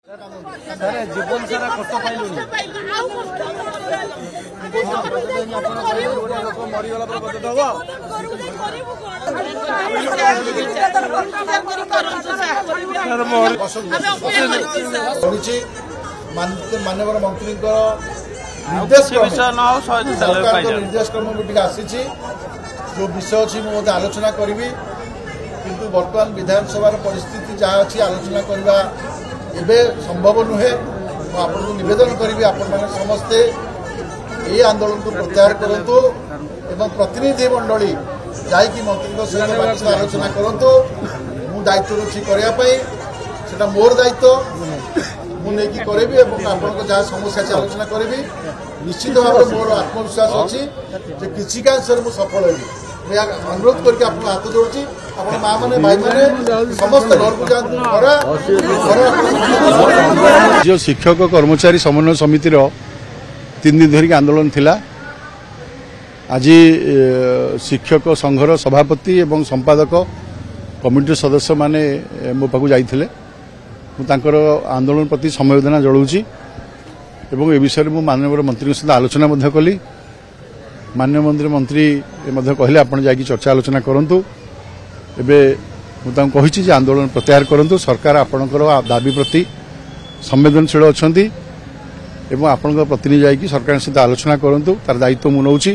जीवन सारा कष्ट माननीय मंत्री निर्देश क्रम आसी जो विषय अच्छी मुझे आलोचना करी किंतु वर्तमान विधानसभा परिस्थिति जहाँ अच्छी आलोचना करवा एबे संभव नुहे आपको निवेदन करी आपण समस्ते ये आंदोलन को प्रत्याहार करूँ एवं प्रतिनिधि मंडली जाकि मंत्री सहित आलोचना करूँ मु दायित्व अच्छी करने मोर दायित्व मुझे करी आपको जहाँ समस्या से आलोचना करी निश्चित भाव मोर आत्मविश्वास अच्छी किसी मुझे सफल हुई अनुरोध करके आपको हाथ जोड़ी आप माँ मैंने भाई मैंने समस्त घर को जो शिक्षक कर्मचारी समन्वय समिति 3 दिन धरिक आंदोलन थिला आज शिक्षक संघर सभापति एवं संपादक कमिटी सदस्य माने मो पाखु जाइथिले मुझे आंदोलन प्रति संवेदना जनाऊँगी एवं ए विषय में माननीय मंत्री सहित आलोचना कली माननीय मंत्री कहले आपण जाकि चर्चा आलोचना करूँ एवं मुझे आंदोलन प्रत्याहार करूँ सरकार आपणकर दाबी प्रति संवेदनशील अच्छा एवं आपण प्रतिनिधि जाकि सरकार सहित आलोचना करूँ तार दायित्व मुझे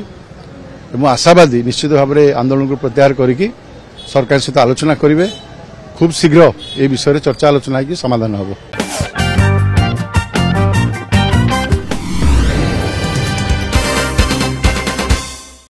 एवं आशावादी निश्चित भाव में आंदोलन को प्रत्याहार करी सरकार सहित आलोचना करेंगे खूब शीघ्र ए विषय चर्चा आलोचना समाधान हम।